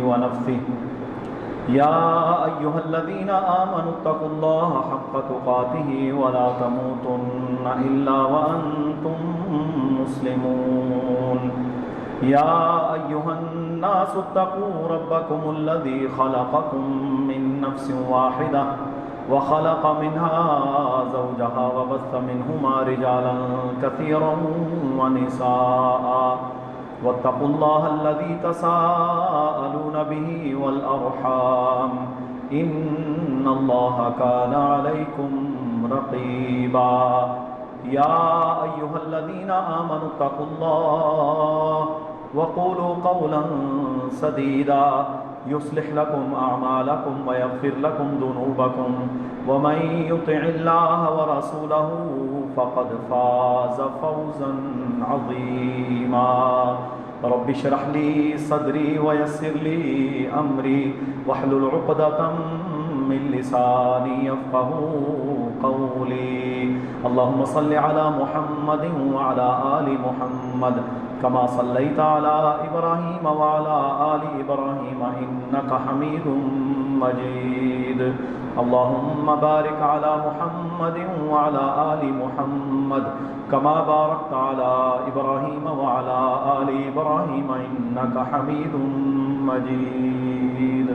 ونفثه يا أيها الذين آمنوا اتقوا الله حق تقاته ولا تموتن إلا وأنتم مسلمون يا أيها الناس اتقوا ربكم الذي خلقكم من نفس واحدة وخلق منها زوجها وبث منهما رجالا كثيرا ونساء واتقوا الله الذي تساءلون به والأرحام إن الله كان عليكم رقيبا يا أيها الذين آمنوا اتقوا الله وقولوا قولا سديدا يصلح لكم أعمالكم ويغفر لكم ذنوبكم ومن يطع الله ورسوله فقد فاز فوزا عظيما رب اشرح لي صدري ويسر لي أمري واحلل عقدة من لساني يفقهوا قولي اللهم صل على محمد وعلى آل محمد كما صليت على إبراهيم وعلى آل إبراهيم إنك حميد مجيد اللهم بارك على محمد وعلى آل محمد كما باركت على إبراهيم وعلى آل إبراهيم إنك حميد مجيد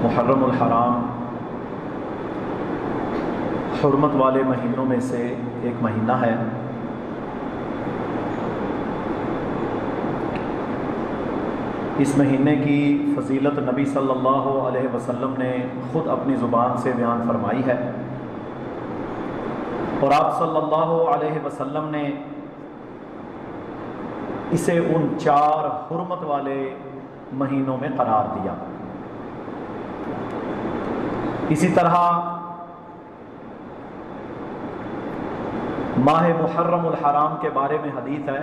محرم الحرام حرمت والے مہینوں میں سے ایک مہینہ ہے۔ اس مہینے کی فضیلت نبی صلی اللہ علیہ وسلم نے خود اپنی زبان سے بیان فرمائی ہے، اور آپ صلی اللہ علیہ وسلم نے اسے ان 4 حرمت والے مہینوں میں قرار دیا۔ اسی طرح ماہ محرم الحرام کے بارے میں حدیث ہے،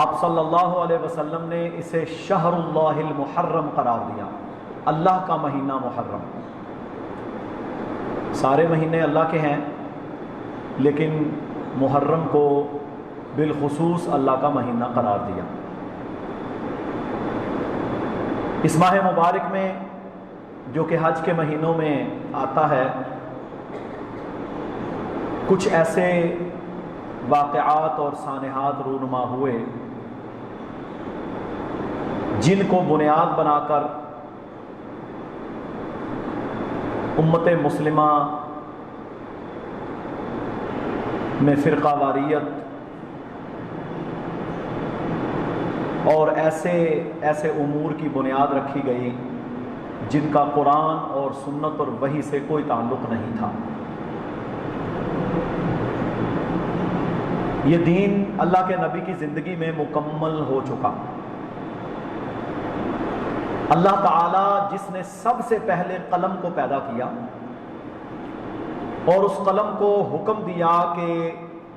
آپ صلی اللہ علیہ وسلم نے اسے شہر اللہ المحرم قرار دیا، اللہ کا مہینہ محرم۔ سارے مہینے اللہ کے ہیں، لیکن محرم کو بالخصوص اللہ کا مہینہ قرار دیا۔ اس ماہ مبارک میں جو کہ حج کے مہینوں میں آتا ہے، کچھ ایسے واقعات اور سانحات رونما ہوئے جن کو بنیاد بنا کر امت مسلمہ میں فرقہ واریت اور ایسے امور کی بنیاد رکھی گئی جن کا قرآن اور سنت اور وحی سے کوئی تعلق نہیں تھا۔ یہ دین اللہ کے نبی کی زندگی میں مکمل ہو چکا۔ اللہ تعالی جس نے سب سے پہلے قلم کو پیدا کیا اور اس قلم کو حکم دیا کہ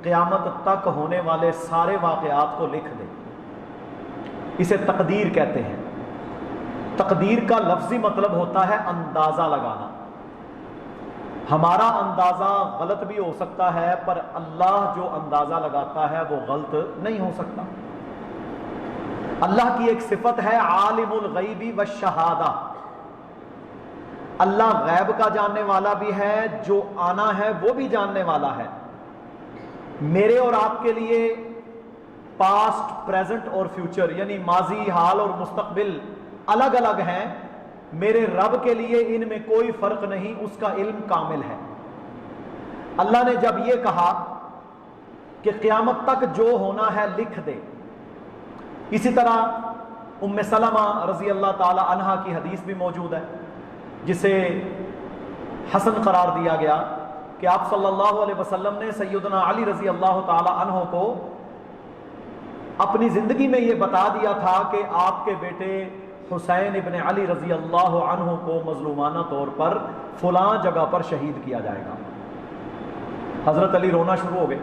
قیامت تک ہونے والے سارے واقعات کو لکھ دے، اسے تقدیر کہتے ہیں۔ تقدیر کا لفظی مطلب ہوتا ہے اندازہ لگانا۔ ہمارا اندازہ غلط بھی ہو سکتا ہے، پر اللہ جو اندازہ لگاتا ہے وہ غلط نہیں ہو سکتا۔ اللہ کی ایک صفت ہے عالم الغیب والشہادہ، اللہ غیب کا جاننے والا بھی ہے، جو آنا ہے وہ بھی جاننے والا ہے۔ میرے اور آپ کے لیے پاسٹ، پریزنٹ اور فیوچر یعنی ماضی، حال اور مستقبل الگ الگ ہیں، میرے رب کے لیے ان میں کوئی فرق نہیں، اس کا علم کامل ہے۔ اللہ نے جب یہ کہا کہ قیامت تک جو ہونا ہے لکھ دے، اسی طرح ام سلمہ رضی اللہ تعالی عنہا کی حدیث بھی موجود ہے جسے حسن قرار دیا گیا کہ آپ صلی اللہ علیہ وسلم نے سیدنا علی رضی اللہ تعالی عنہ کو اپنی زندگی میں یہ بتا دیا تھا کہ آپ کے بیٹے حسین ابن علی رضی اللہ عنہ کو مظلومانہ طور پر فلاں جگہ پر شہید کیا جائے گا۔ حضرت علی رونا شروع ہو گئے،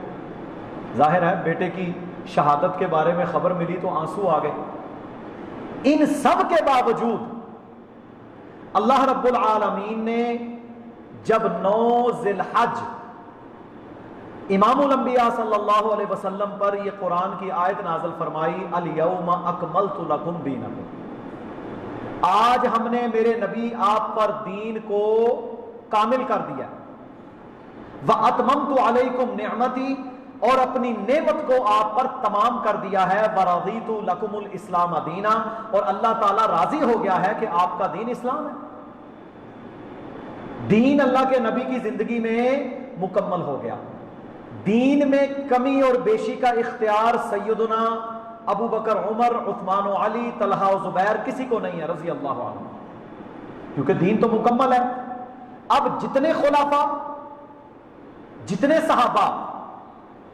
ظاہر ہے بیٹے کی شہادت کے بارے میں خبر ملی تو آنسو آ گئے۔ ان سب کے باوجود اللہ رب العالمین نے جب 9 ذی الحج امام الانبیاء صلی اللہ علیہ وسلم پر یہ قرآن کی آیت نازل فرمائی، الیوم اکملت لکم دینکم، آج ہم نے میرے نبی آپ پر دین کو کامل کر دیا، وَأَتْمَمْتُ عَلَيْكُمْ نِعْمَتِي، اور اپنی نعمت کو آپ پر تمام کر دیا ہے، وَرَضِيتُ لَكُمُ الْإِسْلَامَ دِينًا، اور اللہ تعالیٰ راضی ہو گیا ہے کہ آپ کا دین اسلام ہے۔ دین اللہ کے نبی کی زندگی میں مکمل ہو گیا، دین میں کمی اور بیشی کا اختیار سیدنا ابو بکر، عمر، عثمان و علی، طلحہ و زبیر کسی کو نہیں ہے رضی اللہ عنہ، کیونکہ دین تو مکمل ہے۔ اب جتنے خلفاء، جتنے صحابہ،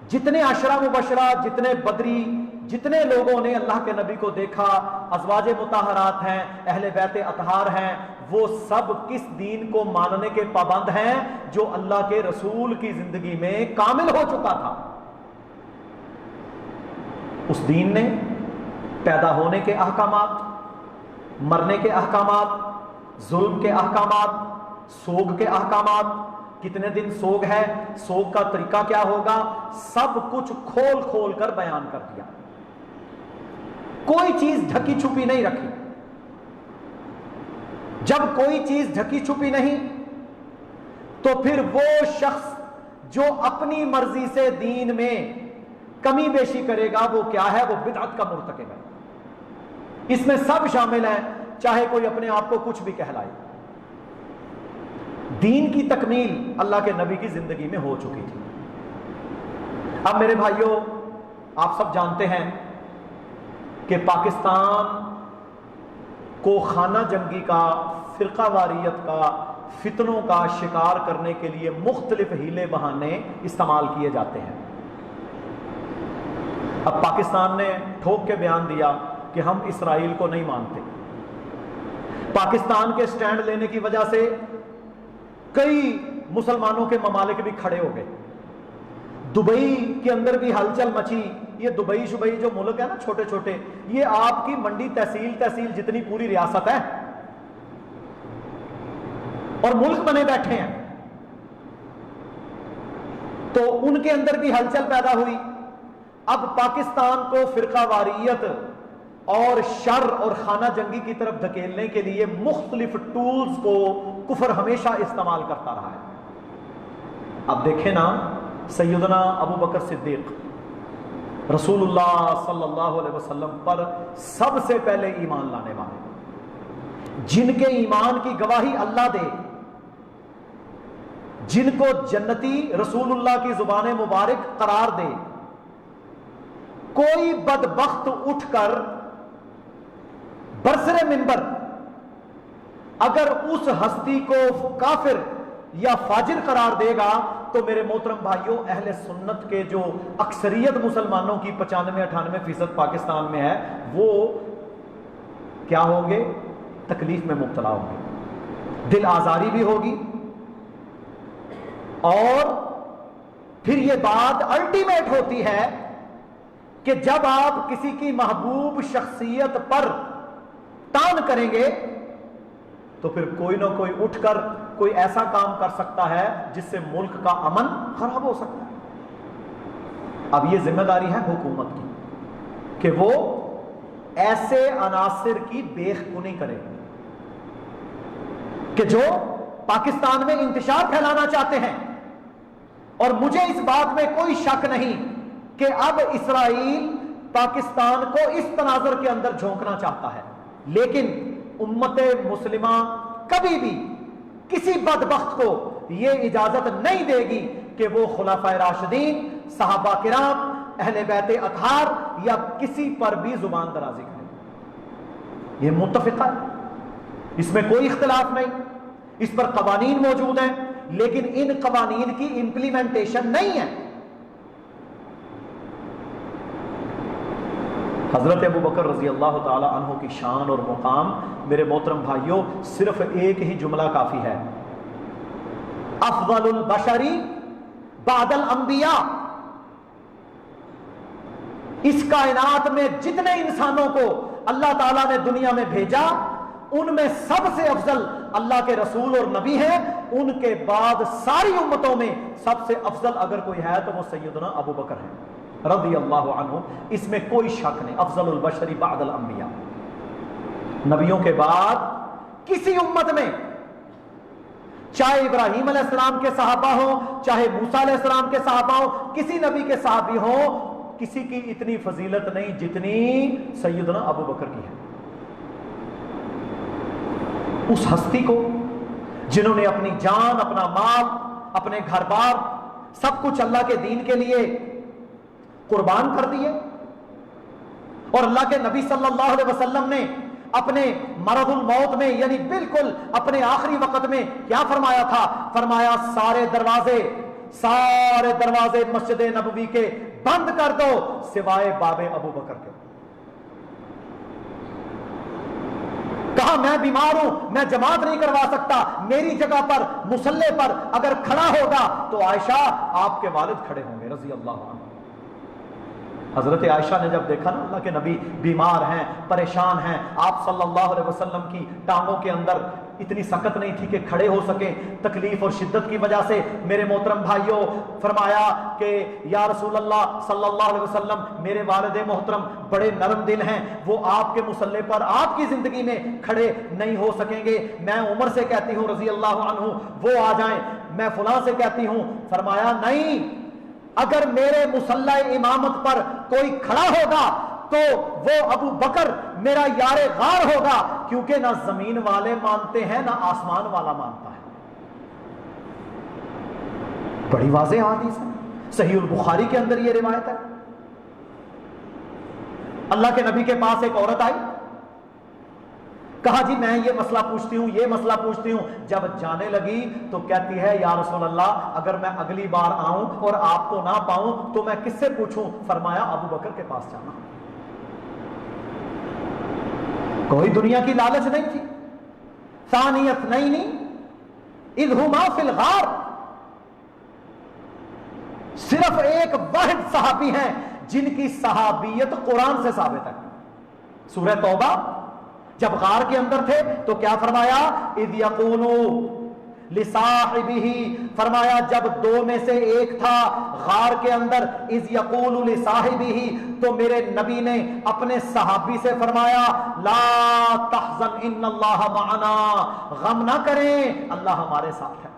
جتنے عشرہ مبشرہ، جتنے بدری، جتنے لوگوں نے اللہ کے نبی کو دیکھا، ازواج مطہرات ہیں، اہل بیت اطہار ہیں، وہ سب کس دین کو ماننے کے پابند ہیں جو اللہ کے رسول کی زندگی میں کامل ہو چکا تھا۔ اس دین نے پیدا ہونے کے احکامات، مرنے کے احکامات، ظلم کے احکامات، سوگ کے احکامات، کتنے دن سوگ ہے، سوگ کا طریقہ کیا ہوگا، سب کچھ کھول کھول کر بیان کر دیا، کوئی چیز ڈھکی چھپی نہیں رکھی۔ جب کوئی چیز ڈھکی چھپی نہیں تو پھر وہ شخص جو اپنی مرضی سے دین میں کمی بیشی کرے گا وہ کیا ہے، وہ بدعت کا مرتکب ہے۔ اس میں سب شامل ہیں، چاہے کوئی اپنے آپ کو کچھ بھی کہلائے۔ دین کی تکمیل اللہ کے نبی کی زندگی میں ہو چکی تھی۔ اب میرے بھائیوں، آپ سب جانتے ہیں کہ پاکستان کو خانہ جنگی کا، فرقہ واریت کا، فتنوں کا شکار کرنے کے لیے مختلف ہیلے بہانے استعمال کیے جاتے ہیں۔ اب پاکستان نے ٹھوک کے بیان دیا کہ ہم اسرائیل کو نہیں مانتے۔ پاکستان کے سٹینڈ لینے کی وجہ سے کئی مسلمانوں کے ممالک بھی کھڑے ہو گئے۔ دبئی کے اندر بھی ہلچل مچی۔ یہ دبئی شبئی جو ملک ہے نا، چھوٹے چھوٹے، یہ آپ کی منڈی تحصیل جتنی پوری ریاست ہے، اور ملک بنے بیٹھے ہیں، تو ان کے اندر بھی ہلچل پیدا ہوئی۔ اب پاکستان کو فرقہ واریت اور شر اور خانہ جنگی کی طرف دھکیلنے کے لیے مختلف ٹولز کو کفر ہمیشہ استعمال کرتا رہا ہے۔ اب دیکھیں نا، سیدنا ابو بکر صدیق رسول اللہ صلی اللہ علیہ وسلم پر سب سے پہلے ایمان لانے والے، جن کے ایمان کی گواہی اللہ دے، جن کو جنتی رسول اللہ کی زبان مبارک قرار دے، کوئی بدبخت اٹھ کر برسر منبر اگر اس ہستی کو کافر یا فاجر قرار دے گا تو میرے محترم بھائیوں، اہل سنت کے جو اکثریت مسلمانوں کی 95-98% پاکستان میں ہے، وہ کیا ہوں گے؟ تکلیف میں مبتلا ہوں گے، دل آزاری بھی ہوگی، اور پھر یہ بات الٹیمیٹ ہوتی ہے کہ جب آپ کسی کی محبوب شخصیت پر تان کریں گے تو پھر کوئی نہ کوئی اٹھ کر کوئی ایسا کام کر سکتا ہے جس سے ملک کا امن خراب ہو سکتا ہے۔ اب یہ ذمہ داری ہے حکومت کی کہ وہ ایسے عناصر کی بیخ کنی کرے کہ جو پاکستان میں انتشار پھیلانا چاہتے ہیں۔ اور مجھے اس بات میں کوئی شک نہیں کہ اب اسرائیل پاکستان کو اس تناظر کے اندر جھونکنا چاہتا ہے، لیکن امت مسلمہ کبھی بھی کسی بدبخت کو یہ اجازت نہیں دے گی کہ وہ خلفائے راشدین، صحابہ کرام، اہل بیت اطہار یا کسی پر بھی زبان درازی کرے۔ یہ متفقہ ہے، اس میں کوئی اختلاف نہیں، اس پر قوانین موجود ہیں، لیکن ان قوانین کی امپلیمنٹیشن نہیں ہے۔ حضرت ابو بکر رضی اللہ تعالی عنہ کی شان اور مقام میرے محترم بھائیوں، صرف ایک ہی جملہ کافی ہے، افضل البشری بعد الانبیاء۔ اس کائنات میں جتنے انسانوں کو اللہ تعالیٰ نے دنیا میں بھیجا، ان میں سب سے افضل اللہ کے رسول اور نبی ہیں، ان کے بعد ساری امتوں میں سب سے افضل اگر کوئی ہے تو وہ سیدنا ابو بکر ہے رضی اللہ عنہ، اس میں کوئی شک نہیں، افضل البشر بعد الانبیاء۔ نبیوں کے بعد کسی امت میں، چاہے ابراہیم علیہ السلام کے صحابہ ہوں، چاہے موسیٰ علیہ السلام کے صحابہ ہوں، کسی نبی کے صحابی ہوں، کسی کی اتنی فضیلت نہیں جتنی سیدنا ابو بکر کی ہے۔ اس ہستی کو جنہوں نے اپنی جان، اپنا مال، اپنے گھر بار سب کچھ اللہ کے دین کے لیے قربان کر دیے، اور اللہ کے نبی صلی اللہ علیہ وسلم نے اپنے مرض الموت میں، یعنی بالکل اپنے آخری وقت میں کیا فرمایا تھا؟ فرمایا سارے دروازے مسجد نبوی کے بند کر دو سوائے باب ابو بکر کے۔ کہا میں بیمار ہوں، میں جماعت نہیں کروا سکتا، میری جگہ پر مصلی پر اگر کھڑا ہوگا تو عائشہ آپ کے والد کھڑے ہوں گے رضی اللہ عنہ۔ حضرت عائشہ نے جب دیکھا نا اللہ کے نبی بیمار ہیں، پریشان ہیں، آپ صلی اللہ علیہ وسلم کی ٹانگوں کے اندر اتنی سکت نہیں تھی کہ کھڑے ہو سکیں تکلیف اور شدت کی وجہ سے، میرے محترم بھائیوں، فرمایا کہ یا رسول اللہ صلی اللہ علیہ وسلم، میرے والد محترم بڑے نرم دل ہیں، وہ آپ کے مصلی پر آپ کی زندگی میں کھڑے نہیں ہو سکیں گے، میں عمر سے کہتی ہوں رضی اللہ عنہ وہ آ جائیں، میں فلاں سے کہتی ہوں۔ فرمایا نہیں، اگر میرے مصلی امامت پر کوئی کھڑا ہوگا تو وہ ابو بکر میرا یار غار ہوگا، کیونکہ نہ زمین والے مانتے ہیں نہ آسمان والا مانتا ہے۔ بڑی واضح حدیث ہے، صحیح البخاری کے اندر یہ روایت ہے۔ اللہ کے نبی کے پاس ایک عورت آئی، کہا جی میں یہ مسئلہ پوچھتی ہوں، یہ مسئلہ پوچھتی ہوں۔ جب جانے لگی تو کہتی ہے یا رسول اللہ، اگر میں اگلی بار آؤں اور آپ کو نہ پاؤں تو میں کس سے پوچھوں؟ فرمایا ابو بکر کے پاس جانا۔ کوئی دنیا کی لالچ نہیں تھی، ثانیت نہیں اذ ہما فی الغار، صرف ایک واحد صحابی ہیں جن کی صحابیت قرآن سے ثابت ہے۔ سورہ توبہ جب غار کے اندر تھے تو کیا فرمایا؟ اذ یقول لصاحبہ، فرمایا جب دو میں سے ایک تھا غار کے اندر، اذ یقول لصاحبہ، تو میرے نبی نے اپنے صحابی سے فرمایا لا تحزن ان اللہ معنا، غم نہ کریں اللہ ہمارے ساتھ ہے۔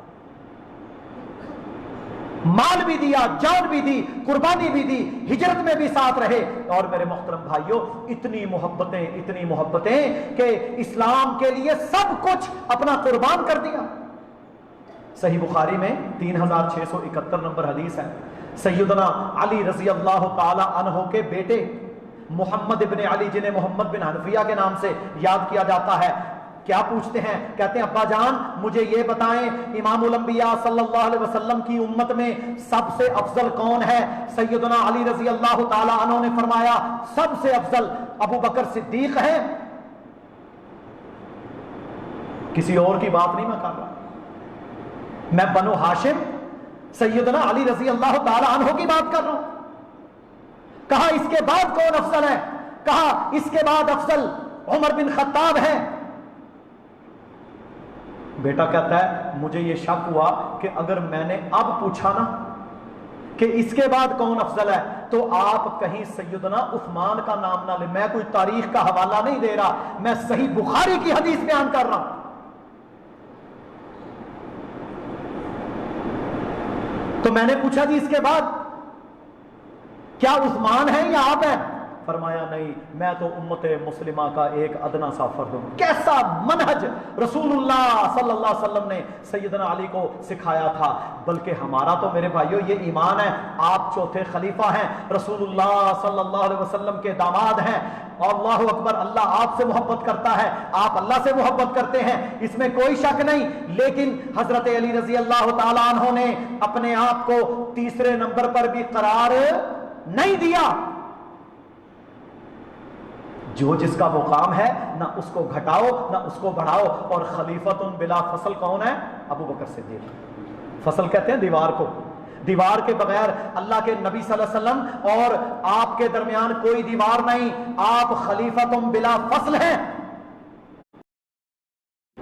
مال بھی دیا، جان بھی دی، قربانی بھی دی، ہجرت میں بھی ساتھ رہے، اور میرے محترم بھائیوں اتنی محبتیں کہ اسلام کے لیے سب کچھ اپنا قربان کر دیا۔ صحیح بخاری میں 3671 نمبر حدیث ہے، سیدنا علی رضی اللہ تعالی عنہ کے بیٹے محمد ابن علی، جنہیں محمد بن حنفیہ کے نام سے یاد کیا جاتا ہے، کیا پوچھتے ہیں؟ کہتے ہیں ابا جان مجھے یہ بتائیں امام الانبیاء صلی اللہ علیہ وسلم کی امت میں سب سے افضل کون ہے؟ سیدنا علی رضی اللہ تعالی عنہ نے فرمایا سب سے افضل ابو بکر صدیق ہے۔ کسی اور کی بات نہیں میں کر رہا، میں بنو ہاشم سیدنا علی رضی اللہ تعالی عنہ کی بات کر رہا ہوں۔ کہا اس کے بعد کون افضل ہے؟ کہا اس کے بعد افضل عمر بن خطاب ہے۔ بیٹا کہتا ہے مجھے یہ شک ہوا کہ اگر میں نے اب پوچھا نا کہ اس کے بعد کون افضل ہے تو آپ کہیں سیدنا عثمان کا نام نہ لیں۔ میں کوئی تاریخ کا حوالہ نہیں دے رہا، میں صحیح بخاری کی حدیث بیان کر رہا ہوں۔ تو میں نے پوچھا جی اس کے بعد کیا عثمان ہے یا آپ ہیں؟ فرمایا نہیں، میں تو امت مسلمہ کا ایک ادنا سا فرد ہوں۔ کیسا منہج رسول اللہ صلی اللہ علیہ وسلم نے سیدنا علی کو سکھایا تھا۔ بلکہ ہمارا تو میرے بھائیوں یہ ایمان ہے، آپ چوتھے خلیفہ ہیں، رسول اللہ صلی اللہ علیہ وسلم کے داماد ہیں، اللہ اکبر، اللہ آپ سے محبت کرتا ہے، آپ اللہ سے محبت کرتے ہیں، اس میں کوئی شک نہیں۔ لیکن حضرت علی رضی اللہ تعالیٰ عنہ نے اپنے آپ کو تیسرے نمبر پر بھی قرار نہیں دیا۔ جو جس کا مقام ہے نہ اس کو گھٹاؤ نہ اس کو بڑھاؤ، اور خلیفۃ بلا فصل کون ہے؟ ابو بکر صدیق۔ فصل کہتے ہیں دیوار کو، دیوار کے بغیر اللہ کے نبی صلی اللہ علیہ وسلم اور آپ کے درمیان کوئی دیوار نہیں، آپ خلیفۃ بلا فصل ہیں۔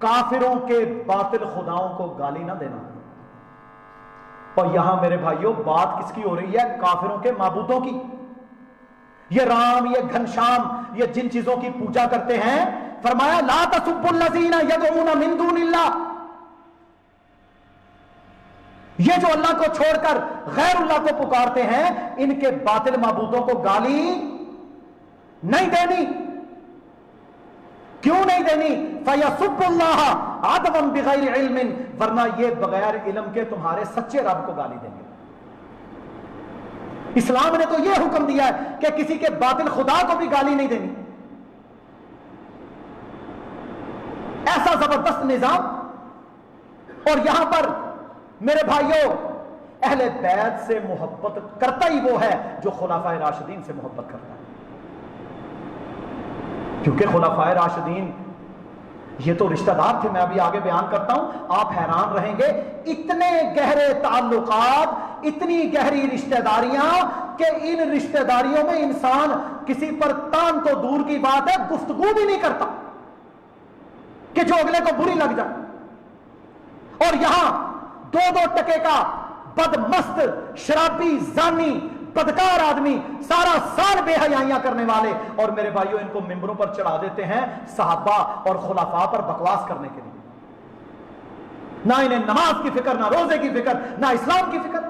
کافروں کے باطل خداؤں کو گالی نہ دینا. اور یہاں میرے بھائیوں بات کس کی ہو رہی ہے؟ کافروں کے معبودوں کی. یہ رام، یہ گھنشام، یہ جن چیزوں کی پوجا کرتے ہیں، فرمایا لا تسبوا الذین یدعون من دون اللہ. یہ جو اللہ کو چھوڑ کر غیر اللہ کو پکارتے ہیں، ان کے باطل معبودوں کو گالی نہیں دینی. کیوں نہیں دینی؟ فَيَسُبُّ اللَّهَ عَدْوًا بِغَيْرِ عِلْمٍ، ورنہ یہ بغیر علم کے تمہارے سچے رب کو گالی دیں گے. اسلام نے تو یہ حکم دیا ہے کہ کسی کے باطل خدا کو بھی گالی نہیں دینی. ایسا زبردست نظام. اور یہاں پر میرے بھائیوں اہل بیت سے محبت کرتا ہی وہ ہے جو خلفائے راشدین سے محبت کرتا ہے. کیونکہ خلفائے راشدین یہ تو رشتہ دار تھے. میں ابھی آگے بیان کرتا ہوں، آپ حیران رہیں گے. اتنے گہرے تعلقات، اتنی گہری رشتہ داریاں کہ ان رشتہ داریوں میں انسان کسی پر تان تو دور کی بات ہے، گفتگو بھی نہیں کرتا کہ جو اگلے کو بری لگ جائے. اور یہاں 2 ٹکے کا بدمست، شرابی، زانی، بدکار آدمی، سارا سال بے حیائیاں کرنے والے، اور میرے بھائیوں ان کو ممبروں پر چڑھا دیتے ہیں صحابہ اور خلفاء پر بکواس کرنے کے لیے. نہ انہیں نماز کی فکر، نہ روزے کی فکر، نہ اسلام کی فکر.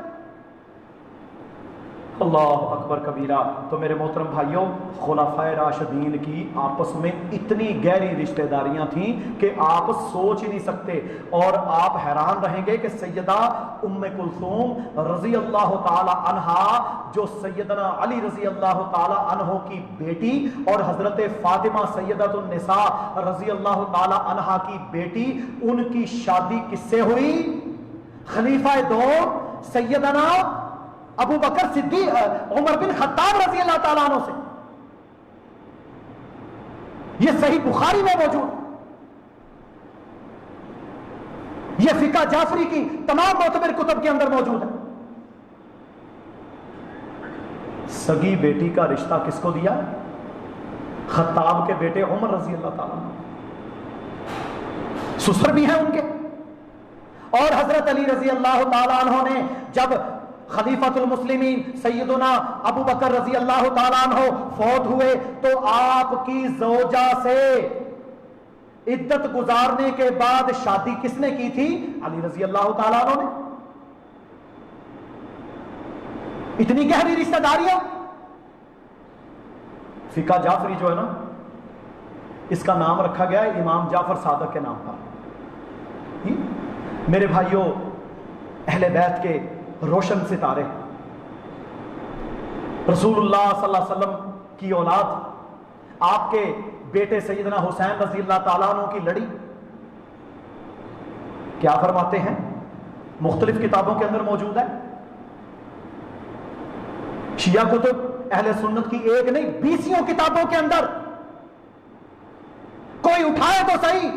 اللہ اکبر کبیرہ. تو میرے محترم بھائیوں، خلفائے راشدین کی آپس میں اتنی گہری رشتہ داریاں تھیں کہ آپ سوچ ہی نہیں سکتے. اور آپ حیران رہیں گے کہ سیدہ ام کلثوم رضی اللہ تعالی عنہا، جو سیدنا علی رضی اللہ تعالی عنہ کی بیٹی اور حضرت فاطمہ سیدۃ النساء رضی اللہ تعالی عنہا کی بیٹی، ان کی شادی کس سے ہوئی؟ خلیفہ دوم سیدنا ابو بکر صدیق عمر بن خطاب رضی اللہ تعالیٰ عنہ سے. یہ صحیح بخاری میں موجود، یہ فقہ جعفری کی تمام معتبر کتب کے اندر موجود ہے. سگی بیٹی کا رشتہ کس کو دیا؟ خطاب کے بیٹے عمر رضی اللہ تعالیٰ عنہ. سسر بھی ہیں ان کے. اور حضرت علی رضی اللہ تعالیٰ عنہ نے جب خلیفۃ المسلمین سیدنا ابو بکر رضی اللہ تعالیٰ عنہ فوت ہوئے تو آپ کی زوجہ سے عدت گزارنے کے بعد شادی کس نے کی تھی؟ علی رضی اللہ تعالیٰ عنہ نے. اتنی گہری رشتہ داریاں. فقہ جعفری جو ہے نا، اس کا نام رکھا گیا ہے امام جعفر صادق کے نام پر. میرے بھائیوں، اہل بیت کے روشن ستارے، رسول اللہ صلی اللہ علیہ وسلم کی اولاد، آپ کے بیٹے سیدنا حسین رضی اللہ تعالیٰ عنہ کی لڑی، کیا فرماتے ہیں؟ مختلف کتابوں کے اندر موجود ہے. شیعہ کتب اہل سنت کی ایک نہیں 20 کتابوں کے اندر. کوئی اٹھائے تو صحیح،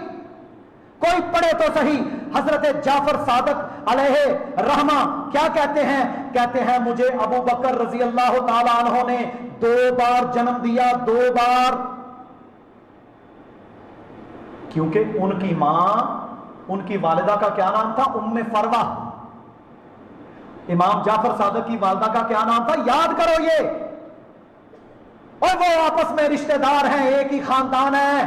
کوئی پڑھے تو صحیح. حضرت جعفر صادق علیہ رحمہ کیا کہتے ہیں؟ کہتے ہیں مجھے ابو بکر رضی اللہ تعالی عنہ نے 2 بار جنم دیا، 2 بار. کیونکہ ان کی ماں، ان کی والدہ کا کیا نام تھا؟ ام فروہ. امام جعفر صادق کی والدہ کا کیا نام تھا؟ یاد کرو یہ. اور وہ آپس میں رشتہ دار ہیں، ایک ہی خاندان ہے.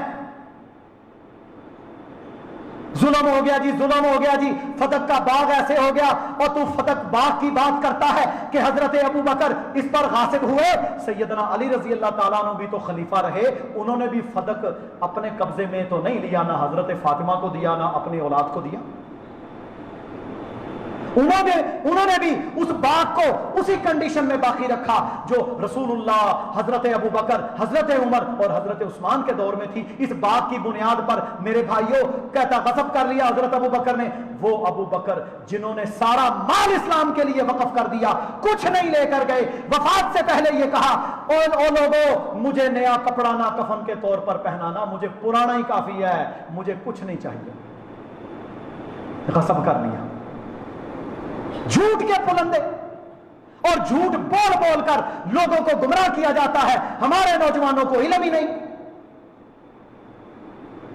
ظلم ہو گیا جی، ظلم ہو گیا جی، فتق کا باغ ایسے ہو گیا، اور تو فتق باغ کی بات کرتا ہے کہ حضرت ابو بکر اس پر غاصب ہوئے. سیدنا علی رضی اللہ تعالیٰ عنہ بھی تو خلیفہ رہے، انہوں نے بھی فتق اپنے قبضے میں تو نہیں لیا، نہ حضرت فاطمہ کو دیا، نہ اپنی اولاد کو دیا. انہوں نے بھی اس باغ کو اسی کنڈیشن میں باقی رکھا جو رسول اللہ، حضرت ابو بکر، حضرت عمر اور حضرت عثمان کے دور میں تھی. اس باغ کی بنیاد پر میرے بھائیوں کہتا غصب کر لیا حضرت ابو بکر نے. وہ ابو بکر جنہوں نے سارا مال اسلام کے لیے وقف کر دیا، کچھ نہیں لے کر گئے. وفات سے پہلے یہ کہا، او لوگوں مجھے نیا کپڑا نہ کفن کے طور پر پہنانا، مجھے پرانا ہی کافی ہے، مجھے کچھ نہیں چاہیے. غصب کر لیا. جھوٹ کے پلندے، اور جھوٹ بول بول کر لوگوں کو گمراہ کیا جاتا ہے. ہمارے نوجوانوں کو علم ہی نہیں.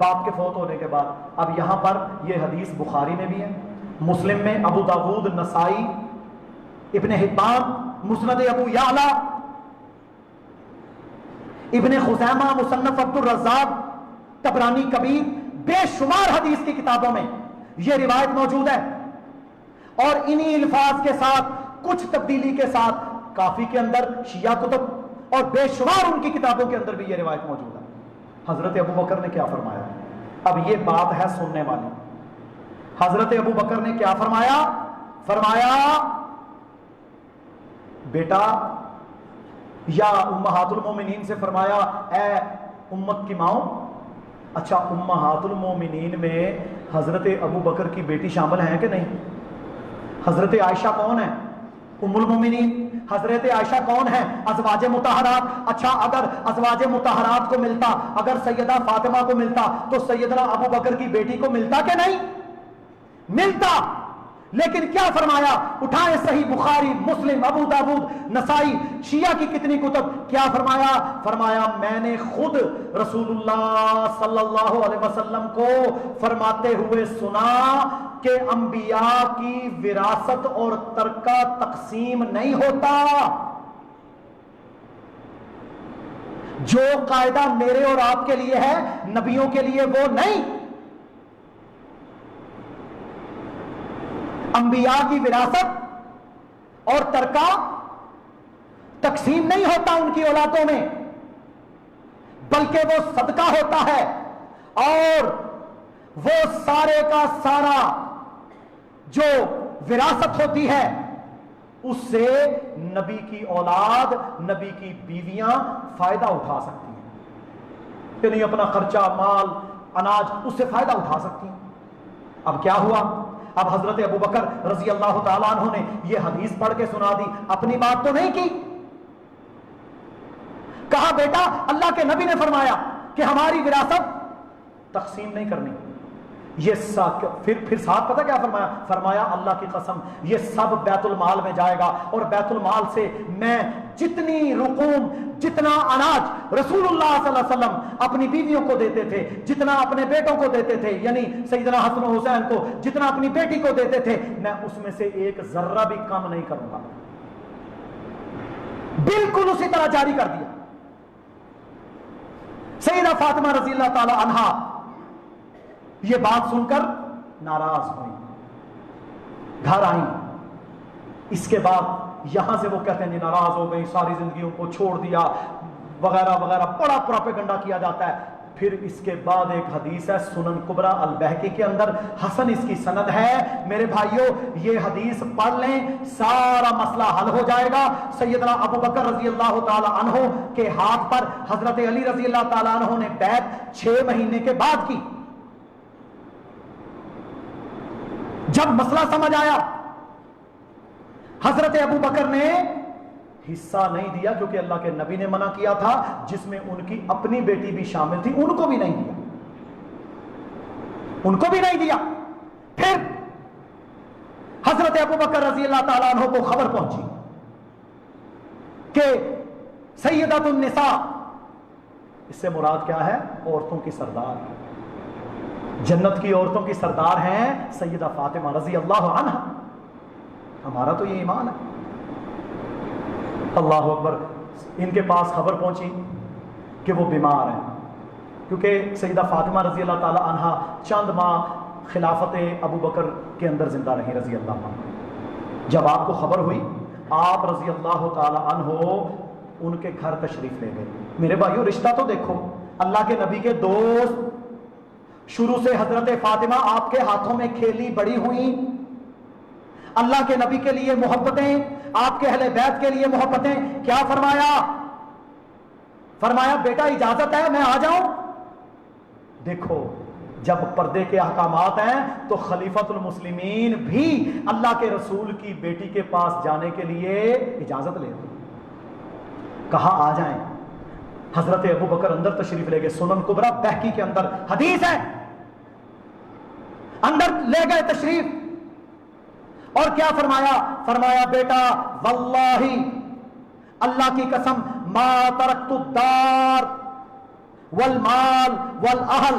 باپ کے فوت ہونے کے بعد. اب یہاں پر یہ حدیث بخاری میں بھی ہے، مسلم میں، ابو داود، نسائی، ابن حبان، مسند ابو یعلا، ابن خزیمہ، مصنف عبد الرزاق، طبرانی کبیر، بے شمار حدیث کی کتابوں میں یہ روایت موجود ہے. اور انہی الفاظ کے ساتھ کچھ تبدیلی کے ساتھ کافی کے اندر، شیعہ کتب اور بے شمار ان کی کتابوں کے اندر بھی یہ روایت موجود ہے. حضرت ابو بکر نے کیا فرمایا؟ اب یہ بات ہے سننے والی. حضرت ابو بکر نے کیا فرمایا؟ فرمایا بیٹا، یا امہات المومنین سے فرمایا اے امت کی ماؤں. اچھا، امہات المومنین میں حضرت ابو بکر کی بیٹی شامل ہیں کہ نہیں؟ حضرت عائشہ کون ہے؟ ام المومنین. حضرت عائشہ کون ہے؟ ازواج مطہرات. اچھا، اگر ازواج مطہرات کو ملتا، اگر سیدہ فاطمہ کو ملتا تو سیدنا ابو بکر کی بیٹی کو ملتا کہ نہیں؟ ملتا. لیکن کیا فرمایا؟ اٹھائے صحیح بخاری، مسلم، ابو داود، نسائی، شیعہ کی کتنی کتب، کیا فرمایا؟ فرمایا میں نے خود رسول اللہ صلی اللہ علیہ وسلم کو فرماتے ہوئے سنا کہ انبیاء کی وراثت اور ترکہ تقسیم نہیں ہوتا. جو قاعدہ میرے اور آپ کے لیے ہے، نبیوں کے لیے وہ نہیں. انبیاء کی وراثت اور ترکہ تقسیم نہیں ہوتا ان کی اولادوں میں، بلکہ وہ صدقہ ہوتا ہے. اور وہ سارے کا سارا جو وراثت ہوتی ہے اس سے نبی کی اولاد، نبی کی بیویاں فائدہ اٹھا سکتی ہیں، یعنی اپنا خرچہ، مال، اناج اس سے فائدہ اٹھا سکتی ہیں. اب کیا ہوا؟ اب حضرت ابو بکر رضی اللہ تعالیٰ عنہ نے یہ حدیث پڑھ کے سنا دی، اپنی بات تو نہیں کی. کہا بیٹا، اللہ کے نبی نے فرمایا کہ ہماری وراثت تقسیم نہیں کرنی. یہ پھر ساتھ پتہ کیا فرمایا؟ فرمایا اللہ کی قسم یہ سب بیت المال میں جائے گا، اور بیت المال سے میں جتنی رقوم، جتنا اناج رسول اللہ صلی اللہ علیہ وسلم اپنی بیویوں کو دیتے تھے، جتنا اپنے بیٹوں کو دیتے تھے، یعنی سیدنا حسن و حسین کو جتنا اپنی بیٹی کو دیتے تھے، میں اس میں سے ایک ذرہ بھی کم نہیں کروں گا. بالکل اسی طرح جاری کر دیا. سیدہ فاطمہ رضی اللہ تعالی عنہا یہ بات سن کر ناراض ہوئی، گھر آئیں. اس کے بعد یہاں سے وہ کہتے ہیں جی ناراض ہو گئی، ساری زندگیوں کو چھوڑ دیا وغیرہ وغیرہ، بڑا پروپیگنڈا کیا جاتا ہے. پھر اس کے بعد ایک حدیث ہے سنن کبریٰ البہقی کے اندر، حسن اس کی سند ہے. میرے بھائیوں یہ حدیث پڑھ لیں، سارا مسئلہ حل ہو جائے گا. سیدنا ابو بکر رضی اللہ تعالی عنہ کے ہاتھ پر حضرت علی رضی اللہ تعالی عنہ نے بیعت 6 مہینے کے بعد کی. جب مسئلہ سمجھ آیا، حضرت ابو بکر نے حصہ نہیں دیا، کیونکہ اللہ کے نبی نے منع کیا تھا، جس میں ان کی اپنی بیٹی بھی شامل تھی، ان کو بھی نہیں دیا، ان کو بھی نہیں دیا. پھر حضرت ابو بکر رضی اللہ تعالیٰ عنہ کو خبر پہنچی کہ سیدۃ النساء، اس سے مراد کیا ہے؟ عورتوں کی سردار، جنت کی عورتوں کی سردار ہیں سیدہ فاطمہ رضی اللہ عنہ. ہمارا تو یہ ایمان ہے. اللہ اکبر. ان کے پاس خبر پہنچی کہ وہ بیمار ہیں، کیونکہ سیدہ فاطمہ رضی اللہ تعالی عنہ چند ماہ خلافت ابو بکر کے اندر زندہ رہی رضی اللہ عنہ. جب آپ کو خبر ہوئی، آپ رضی اللہ تعالی عنہ ان کے گھر تشریف لے گئے. میرے بھائیو رشتہ تو دیکھو، اللہ کے نبی کے دوست، شروع سے حضرت فاطمہ آپ کے ہاتھوں میں کھیلی بڑی ہوئی، اللہ کے نبی کے لیے محبتیں، آپ کے اہل بیت کے لیے محبتیں. کیا فرمایا؟ فرمایا بیٹا اجازت ہے میں آ جاؤں؟ دیکھو جب پردے کے احکامات ہیں تو خلیفۃ المسلمین بھی اللہ کے رسول کی بیٹی کے پاس جانے کے لیے اجازت لیتے. کہا آ جائیں. حضرت ابو بکر اندر تشریف لے گئے. سنن کبریٰ بہقی کے اندر حدیث ہے، اندر لے گئے تشریف، اور کیا فرمایا؟ فرمایا بیٹا واللہ اللہ کی قسم ما ترکت الدار والمال والاہل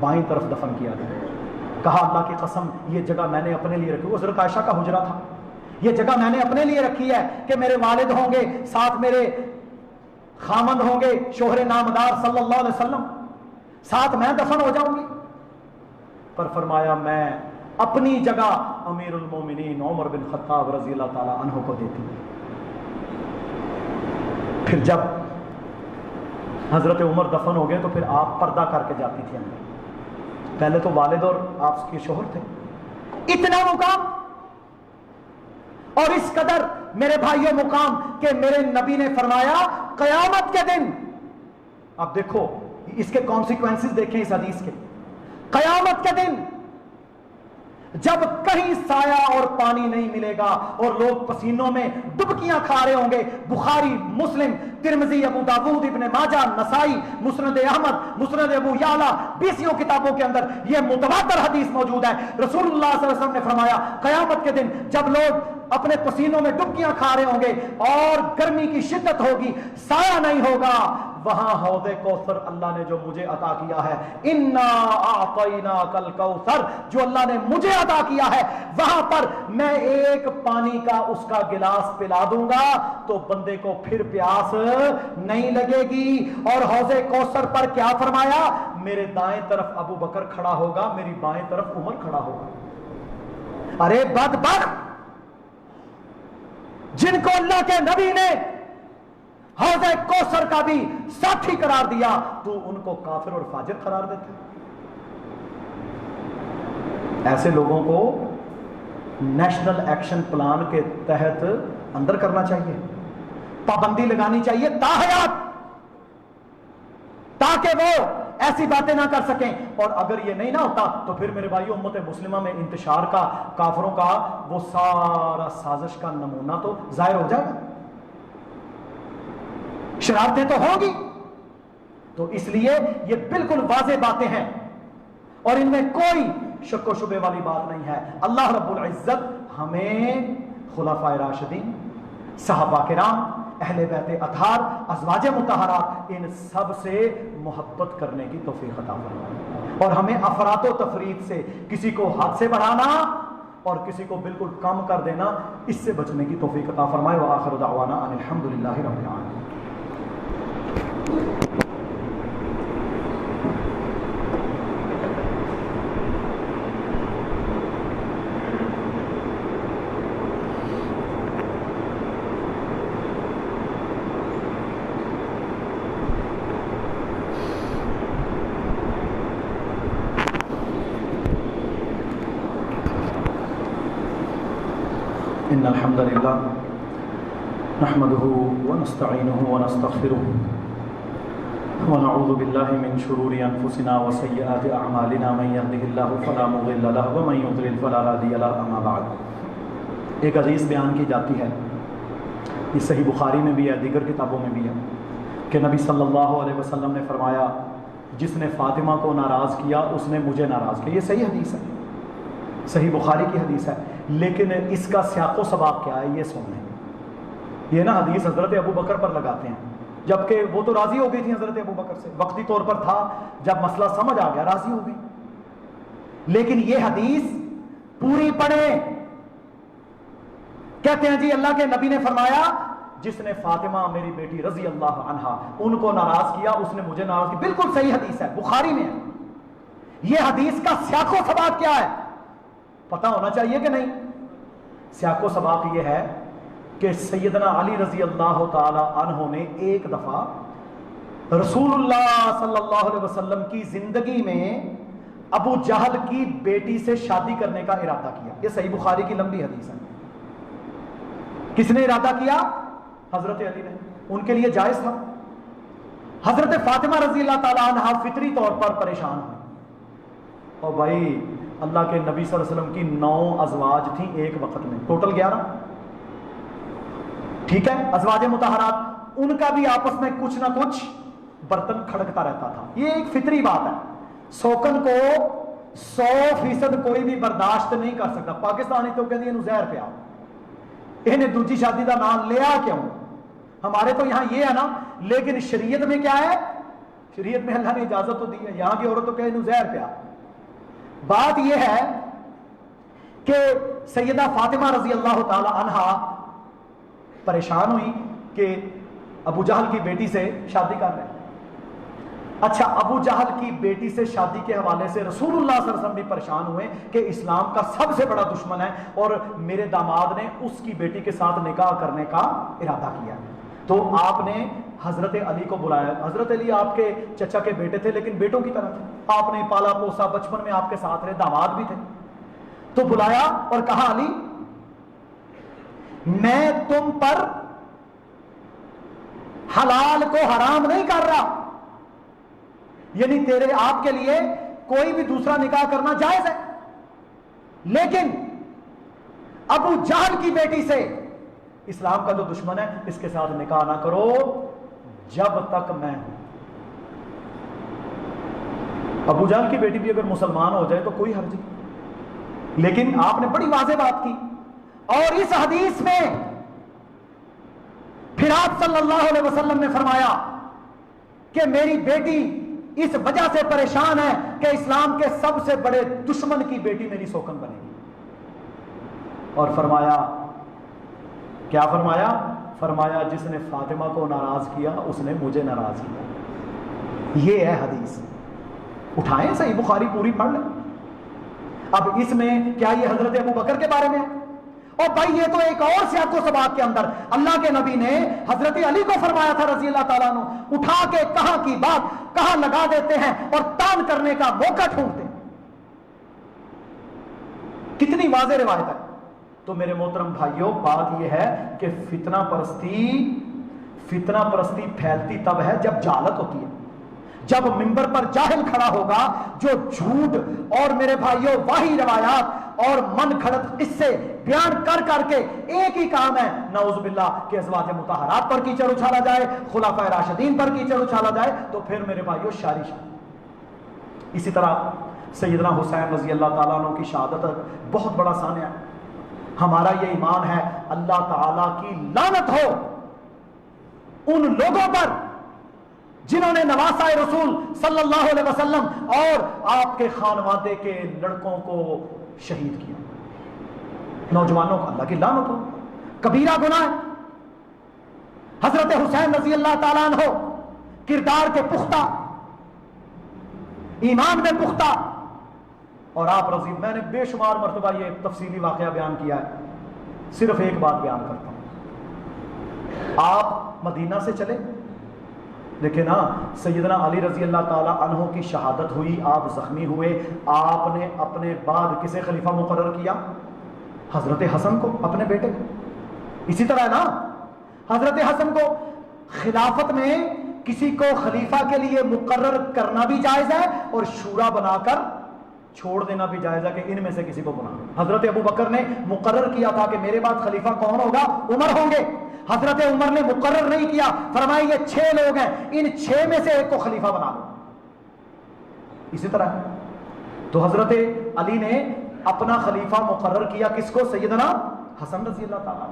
بائیں طرف دفن کیا گیا. کہا اللہ کی قسم یہ جگہ میں نے اپنے لیے رکھی. حضرت عائشہ کا حجرہ تھا. یہ جگہ میں نے اپنے لیے رکھی ہے کہ میرے والد ہوں گے, ساتھ میرے خامند ہوں گے شوہر نامدار صلی اللہ علیہ وسلم, ساتھ میں دفن ہو جاؤں گی. پر فرمایا میں اپنی جگہ امیر المومنین عمر بن خطاب رضی اللہ تعالی عنہ کو دیتی. پھر جب حضرت عمر دفن ہو گئے تو پھر آپ پردہ کر کے جاتی تھی اندر. پہلے تو والد اور آپ کے شوہر تھے. اتنا مقام اور اس قدر میرے بھائیوں مقام کہ میرے نبی نے فرمایا قیامت کے دن, اب دیکھو اس کے کانسیکوینسز دیکھیں اس حدیث کے. قیامت کے دن جب کہیں سایہ اور پانی نہیں ملے گا اور لوگ پسینوں میں ڈبکیاں کھا رہے ہوں گے. بخاری, مسلم, ترمذی, ابو داؤد, ابن ماجہ, نسائی, مسند احمد, مسند ابو یعلا, 20 کتابوں کے اندر یہ متواتر حدیث موجود ہے. رسول اللہ صلی اللہ علیہ وسلم نے فرمایا قیامت کے دن جب لوگ اپنے پسینوں میں ڈبکیاں کھا رہے ہوں گے اور گرمی کی شدت ہوگی, سایہ نہیں ہوگا, وہاں حوض کوثر اللہ نے جو مجھے عطا کیا ہے, انا اعطیناک الکوثر, جو اللہ نے مجھے عطا کیا ہے, وہاں پر میں ایک پانی کا اس کا گلاس پلا دوں گا تو بندے کو پھر پیاس نہیں لگے گی. اور حوض کوثر پر کیا فرمایا, میرے دائیں طرف ابو بکر کھڑا ہوگا, میری بائیں طرف عمر کھڑا ہوگا. ارے بدبخت جن کو اللہ کے نبی نے حوض کوثر کا بھی ساتھی قرار دیا, تو ان کو کافر اور فاجر قرار دیتے. ایسے لوگوں کو نیشنل ایکشن پلان کے تحت اندر کرنا چاہیے, پابندی لگانی چاہیے تاحیات, تاکہ وہ ایسی باتیں نہ کر سکیں. اور اگر یہ نہیں نہ ہوتا تو پھر میرے بھائیو امت مسلمہ میں انتشار کا, کافروں کا وہ سارا سازش کا نمونہ تو ظاہر ہو جائے گا, شرارتیں تو ہوں گی. تو اس لیے یہ بالکل واضح باتیں ہیں اور ان میں کوئی شک و شبے والی بات نہیں ہے. اللہ رب العزت ہمیں خلفائے راشدین, صحابہ کرام, اہل بیت اطہار, ازواج مطہرات, ان سب سے محبت کرنے کی توفیق عطا فرمائے اور ہمیں افراط و تفریط سے, کسی کو حد سے بڑھانا اور کسی کو بالکل کم کر دینا, اس سے بچنے کی توفیق عطا فرمائے. وآخر دعوانا ان الحمدللہ رب العالمین. إن الحمد لله نحمده ونستعينه ونستغفره ونعوذ بالله من شرور أنفسنا وسيئات أعمالنا من يهده الله فلا مضل له ومن يضلل فلا هادي له. أما بعد, ایک حدیث بیان کی جاتی ہے, یہ صحیح بخاری میں بھی ہے, دیگر کتابوں میں بھی ہے, کہ نبی صلی اللہ علیہ وسلم نے فرمایا جس نے فاطمہ کو ناراض کیا اس نے مجھے ناراض کیا. یہ صحیح حدیث ہے, صحیح بخاری کی حدیث ہے. لیکن اس کا سیاق و سباق کیا ہے یہ سن لیں. یہ نا حدیث حضرت ابو بکر پر لگاتے ہیں, جبکہ وہ تو راضی ہو گئی تھی حضرت ابو بکر سے, وقتی طور پر تھا, جب مسئلہ سمجھ آ گیا راضی ہو گئی. لیکن یہ حدیث پوری پڑھیں. کہتے ہیں جی اللہ کے نبی نے فرمایا جس نے فاطمہ میری بیٹی رضی اللہ عنہا ان کو ناراض کیا اس نے مجھے ناراض کیا. بالکل صحیح حدیث ہے, بخاری میں ہے. یہ حدیث کا سیاق و سباق کیا ہے پتہ ہونا چاہیے کہ نہیں. سیاق و سباق یہ ہے کہ سیدنا علی رضی اللہ تعالی عنہ نے ایک دفعہ رسول اللہ صلی اللہ علیہ وسلم کی زندگی میں ابو جہل کی بیٹی سے شادی کرنے کا ارادہ کیا. یہ صحیح بخاری کی لمبی حدیث ہے. کس نے ارادہ کیا؟ حضرت علی نے. ان کے لیے جائز تھا. حضرت فاطمہ رضی اللہ تعالی عنہ فطری طور پر پریشان ہوئی. اور بھائی اللہ کے نبی صلی اللہ علیہ وسلم کی 9 ازواج تھیں ایک وقت میں, ٹوٹل 11. ٹھیک ہے, ازواج مطہرات, ان کا بھی آپس میں کچھ نہ کچھ برتن کھڑکتا رہتا تھا. یہ ایک فطری بات ہے. سوکن کو 100% کوئی بھی برداشت نہیں کر سکتا. پاکستانی تو کہتے ہیں زہر پیا, انہیں دوسری شادی کا نام لیا کیوں؟ ہمارے تو یہاں یہ ہے نا, لیکن شریعت میں کیا ہے؟ شریعت میں اللہ نے اجازت تو دی ہے، یہاں کی عورتوں کہ انہوں زہر پیا۔ بات یہ ہے کہ سیدہ فاطمہ رضی اللہ تعالی عنہا پریشان ہوئی کہ ابو جہل کی بیٹی سے شادی کر رہے ہیں۔ اچھا، ابو جہل کی بیٹی سے شادی کے حوالے سے رسول اللہ صلی اللہ علیہ وسلم بھی پریشان ہوئے کہ اسلام کا سب سے بڑا دشمن ہے اور میرے داماد نے اس کی بیٹی کے ساتھ نکاح کرنے کا ارادہ کیا۔ تو آپ نے حضرت علی کو بلایا۔ حضرت علی آپ کے چچا کے بیٹے تھے لیکن بیٹوں کی طرح تھے، آپ نے پالا پوسا، بچپن میں آپ کے ساتھ رہے، داماد بھی تھے۔ تو بلایا اور کہا علی میں تم پر حلال کو حرام نہیں کر رہا، یعنی تیرے آپ کے لیے کوئی بھی دوسرا نکاح کرنا جائز ہے، لیکن ابو جہل کی بیٹی سے، اسلام کا جو دشمن ہے، اس کے ساتھ نکاح نہ کرو جب تک میں ہوں۔ ابو جہل کی بیٹی بھی اگر مسلمان ہو جائے تو کوئی حرج نہیں، لیکن آپ نے بڑی واضح بات کی۔ اور اس حدیث میں پھر آپ صلی اللہ علیہ وسلم نے فرمایا کہ میری بیٹی اس وجہ سے پریشان ہے کہ اسلام کے سب سے بڑے دشمن کی بیٹی میری سوکن بنے گی۔ اور فرمایا کیا فرمایا؟ فرمایا جس نے فاطمہ کو ناراض کیا اس نے مجھے ناراض کیا۔ یہ ہے حدیث، اٹھائیں صحیح بخاری پوری پڑھ لیں۔ اب اس میں کیا یہ حضرت ابو بکر کے بارے میں ہے؟ اور بھائی یہ تو ایک اور سیاق و سباق کے اندر اللہ کے نبی نے حضرت علی کو فرمایا تھا رضی اللہ تعالیٰ عنہ، اٹھا کے کہاں کی بات کہاں لگا دیتے ہیں اور تان کرنے کا موقع ڈھونڈتے ہیں۔ کتنی واضح روایت ہے۔ تو میرے محترم بھائیوں، بات یہ ہے کہ فتنہ پرستی پھیلتی تب ہے جب جہالت ہوتی ہے، جب منبر پر جاہل کھڑا ہوگا جو جھوٹ اور میرے بھائیوں واہی روایات اور من گھڑت قصے بیان کر کر کے ایک ہی کام ہے، نعوذ باللہ، کہ ازواج مطہرات پر کیچڑ اچھالا جائے، خلفائے راشدین پر کیچڑ اچھالا جائے، تو پھر میرے بھائیوں شاری۔ اسی طرح سیدنا حسین رضی اللہ تعالیٰ عنہ کی شہادت بہت بڑا سانحہ ہے۔ ہمارا یہ ایمان ہے اللہ تعالیٰ کی لعنت ہو ان لوگوں پر جنہوں نے نواسۂ رسول صلی اللہ علیہ وسلم اور آپ کے خانوادے کے لڑکوں کو شہید کیا۔ نوجوانوں کو اللہ کی لعنت ہو، کبیرہ گناہ ہے۔ حضرت حسین رضی اللہ تعالیٰ عنہ کردار کے پختہ، ایمان میں پختہ، اور آپ رضی، میں نے بے شمار مرتبہ یہ تفصیلی واقعہ بیان کیا ہے، صرف ایک بات بیان کرتا ہوں۔ آپ مدینہ سے چلے، دیکھیں نا، سیدنا علی رضی اللہ تعالی عنہ کی شہادت ہوئی، آپ زخمی ہوئے، آپ نے اپنے بعد کسے خلیفہ مقرر کیا؟ حضرت حسن کو، اپنے بیٹے کو۔ اسی طرح ہے نا، حضرت حسن کو خلافت میں کسی کو خلیفہ کے لیے مقرر کرنا بھی جائز ہے اور شورا بنا کر چھوڑ دینا بھی جائز ہے کہ ان میں سے کسی کو بنا۔ حضرت ابو بکر نے مقرر کیا تھا کہ میرے بعد خلیفہ کون ہوگا؟ عمر ہوں گے۔ حضرت عمر نے مقرر نہیں کیا، فرمایا یہ 6 لوگ ہیں، ان 6 میں سے ایک کو خلیفہ بنا دو۔ اسی طرح تو حضرت علی نے اپنا خلیفہ مقرر کیا کس کو؟ سیدنا حسن رضی اللہ تعالیٰ۔